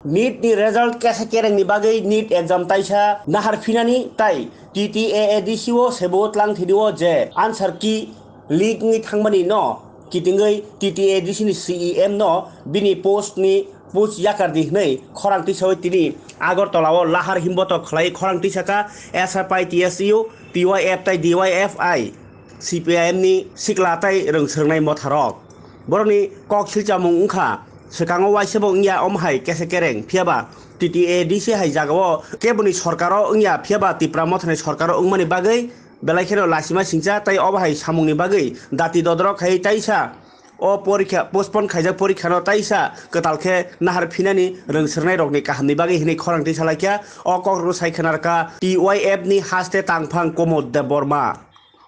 NEET ni result kesa kereng ni bagai NEET exam taisa nahar finani tai TTAADCO sebut lang thidiwo je answer ki leak ni thangmani no kitingai TTAADC ni CEM no bini post ni post yakardi nei khorang tisoi tini Agartala lahar himboto khlai khorang tisaka SFI TSU TYF tai DYFI CPIM ni sikla tai rung sernai motharok boroni kok silchamung ungkha sekango waisebo ngya omhai kese kereng phiaba TTAADC hai jagao keboni sorkaro ngya phiaba tipra mothane sorkaro ungmani bagai belaikero lasima singcha tai obhai samungni bagai dati dodrok hai taisa o porikha postpone khaijak porikha no taisa ketalkhe nahar phinani rungsernai rokni kahamni bagai hini khorang tisalakya o kokru saikhanarka TYF ni haste tangphang komod de borma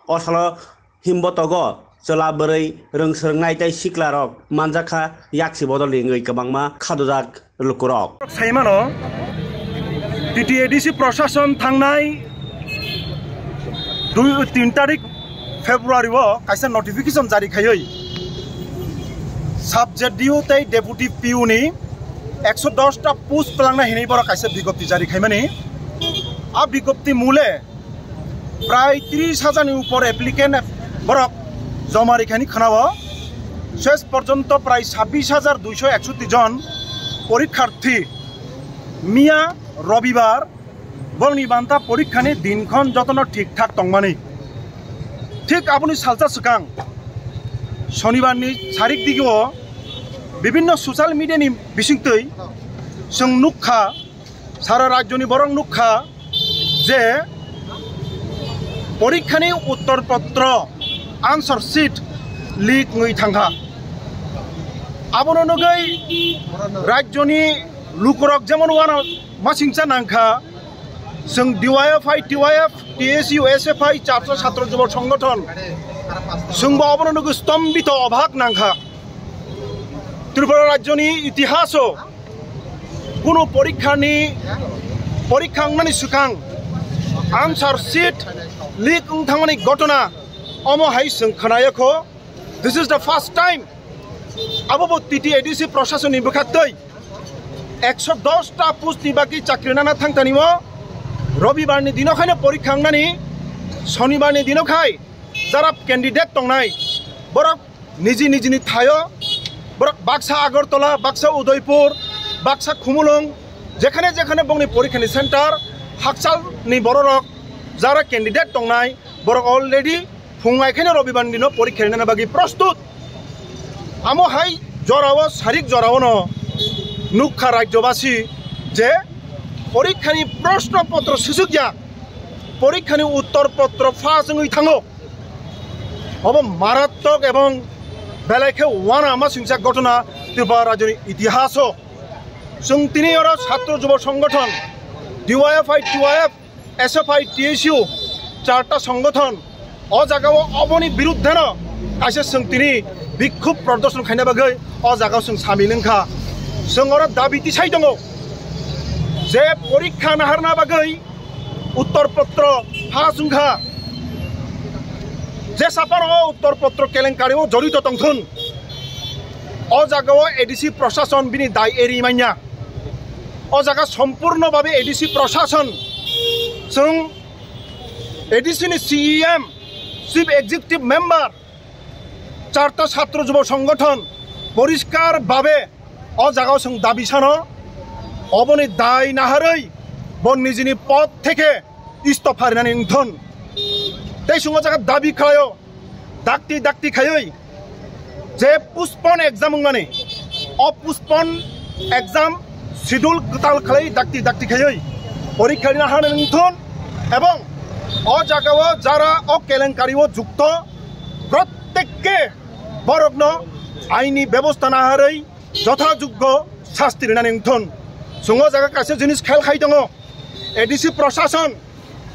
osalo himbotogo Chola berai rungsernai tai siklarok manjaka yaksi bodoli ngoi kabangma khadojak lukurok saimano TTAADC प्रशासन थांनाय 2-3 तारिख फेब्रुवारी वो कायसा notification जारी खायै subject डिउ तै deputy पिउ नि 110 टा post प्लांना हिनै बर कायसा बिज्ञप्ति जारी खायमानि आ बिज्ञप्ति मूले प्राय 30,000 नि ऊपर एप्लिकेंट बरक जमा रेखानि खोनाबो शेष पर्यन्त प्राय 26,261 जन परीक्षार्थी मिया रविवार बंगनि बान्ता परीक्षानि दिनखन जतन ठीक ठाक तंगमानि ठीक आपुनि सालसा सिगां शनिबारनि तारिख दिगो विभिन्न सोशल मीडियानि बिसिंतै जों नुखा सारा राज्यनि बरं नुखा जे परीक्षानि उत्तर पत्र answer sheet leak ngui thangha abono nogai rajyoni lukurok jemon wana masingcha nangkha जों DYFI TYF TSU SFI ছাত্র ছাত্র যুব সংগঠন जोंबो abono nogai স্তম্ভিত অবাক nangkha ত্রিপুরা রাজ্যনি ইতিহাসও কোনো পরীক্ষাংমানি সুখাং आन्सार शीट लीक थांमानि घटना अमहाय जों खोनायाखो this is the first time आबो TTAADC प्रशासन नि बखातै 110 टा पोस्ट नि बाकी चाकरि नाना थांतानिमो रविवार नि दिनखायनो परीक्षा आंनानि शनिवार नि दिनखाय जारा कैंडिडेट तंनाय बरक निजि निजिनि थायो बरक बाक्सा आगरतला बाक्सा उदयपुर बाक्सा खुमुलुं जेखाने जेखाने बंगनि परीक्षानि सेंटर हाकसाल नि बररक जारा कैंडिडेट तंनाय बरक अलरेडी फुंगायखायनो रविवार दिनो परीक्षा होनो बागै प्रस्तुत आमहाय जराव सारिक जरावनो नुखा राज्यबासी जे परीक्षानि प्रश्न पत्र सुसुग्या परीक्षानि उत्तर पत्र फास ngui थाङो अब मारात्मक एवं बेलायखे वाना मासिंसा घटना त्रिपुरा राज्यनि इतिहासो जों तिनि अर छात्र युव संगठन DYFI TYF SFI TSU चारटा संगठन अ जागाव अबनि बिरुद्धे न कायसे जों तिनि बिक्षोभ प्रदर्शन खायना बागै अ जागाव जों सामिलंखा जों अर दाबिति साइ दङ जे परीक्षा नाहारना बागै उत्तर पत्र फासुंखा जे सापार उत्तर पत्र केलेंकारियाव जड़ित तंथुन अ जागाव ADC प्रशासन बिनि दाय एरिमान्या अ जागा सम्पूर्ण भावे ADC प्रशासन जों ADC नि CEM चीफ एग्जीक्यूटिव मेम्बर चारटा छात्र युव संगठन परिष्कार भावे अ जागाव जों दाबि सानो अबनि दाय नाहारै बन निजिनि पद थेके इस्तफा होनानै उंथन तै समाव जागा दाबि खायो दाक्ति खायै जे पुष्पन एग्जाम माने अ पुष्पन एग्जाम शिड्यूल गताल खालै दाक्ति खायै परीक्षा नाहानै उंथन एवं अ जागाव जारा अ केलेंकारियाव जुक्त प्रत्येकके बरकनो आईनी व्यवस्था नाहारै यथायोग्य शास्ति होनानै उंथन जोङो जागा कासे जिनिस खेल खाइ दङ ADC प्रशासन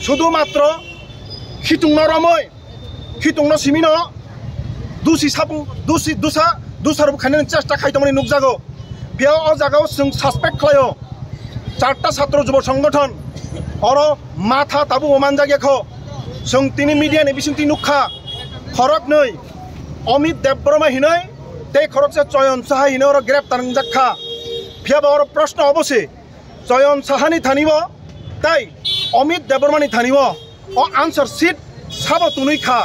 शुधुमात्र खितुंनो रमै खितुंनो सिमिनो दुसारबो खायनो चेष्टा खायदोंमोन नुकजागौ बेयाव अ जागाव जों सासपेक्ट खालायो चारटा छात्र युव संगठन अर माथा ताबु अमान जागियाखौ जों तिनि मिडियानि बिसिंति नुखा खरक नै अमित देवबर्मा हिनै ते खरकसे चयन साहा हिनै अर ग्रेप्तार जाखा ফিয়াবার প্রশ্ন অবশ্যই চয়ন সাহানি থানিব তাই অমিত দেববর্মানি থানিব ও আনসার সিট সাবো তুনুই খা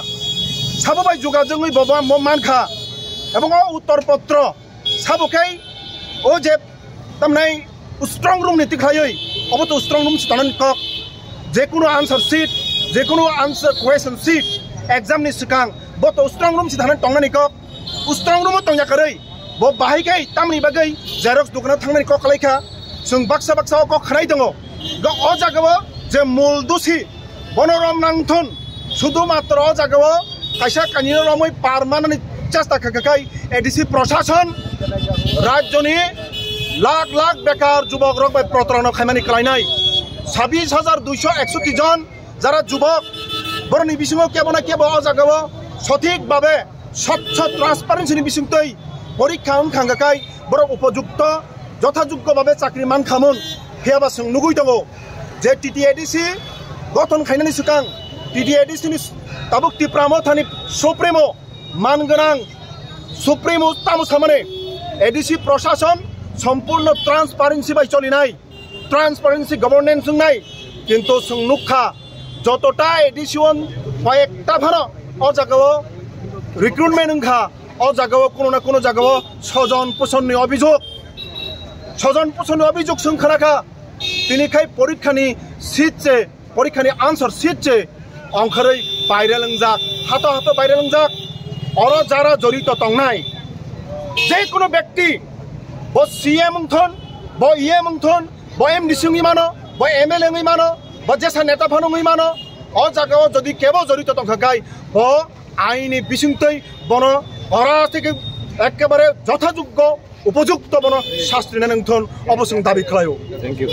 সাবো বাই যোগাযোগই বাবা মান খা এবং ও উত্তরপত্র সাবোকাই ও যে তামনাই স্ট্রং রুম নীতি খাই অবতো স্ট্রং রুম স্থান কক যে কোনো আনসার সিট যে কোনো আনসার কোয়েশন সিট এক্সাম নি সিকাং বতো স্ট্রং রুম স্থান টংনানি কক স্ট্রং রুম টংয়া কरै ब बाहायखाय तामनि बागै जेरक्स दुकानाव थांनानै क खालायखा जों बाक्सा क खानाय दङ अ जागाव जे मूल दुसि बनरम नांथन शुधु मात्र अ जागाव कायसा कानिनो रमै पारमानेंट चेष्टा खाखाय एडिसि प्रशासन राज्यनि लाख लाख बेकार युवक रक बाय प्रतारणा खामानि खालायनाय 26,261 जन যারা যুবক বরনি বিসিङाव केबना केब अ जागाव सठिक भाबे स्वच्छ ट्रान्सपारेन्सिनि बिसिङै পরীক্ষা খাঙ্গাকাই বড় উপযুক্ত যথাযোগ্য ভাবে চাকরি মান খামুন হেয়াবা जों नुगुय दङ जे টিটিএডিসি গঠন খাইনাनि सिगां টিটিএডিসিनि ताबुक टिप्रामो थानि सुप्रिमो मानगोनां सुप्रिमो तामुसामाने एडिसि प्रशासन सम्पूर्ण ट्रान्सपारेन्सि बाय चलिनाय ट्रान्सपारेन्सि गभर्नेन्स जोंनाय किन्तु जों नुखा যতটা एडिसिवन কয়েকটা ভানো অ জাগাव रिक्रुटमेन्ट ओंखा अ जागाव कोनो ना कोनो जागाव सजन पोषणनि अभियोग जों खोनाखा दिनैखाय परीक्षानि सीटसे परीक्षानि आन्सार सीटसे अंखरै भाइरेल ओंजाक हातो हातो भाइरेल ओंजाक अर जारा जड़ित तंनाय जे कोनो व्यक्ति ब सीएम ओंथन ब ईएम ओंथन ब एमडीसी ओंगै मानो ब एमएलए ओंगै मानो ब जेसा नेता फानोंगै मानो अ जागाव जदि केबो जड़ित तंखाखाय ब आईनि बिसिंतै बनो अरा থেকে একেবারে যথাযোগ্য উপযুক্ত বন শাস্ত্রী নেনথন অবশ্যই দাবি খালাयो। Thank you.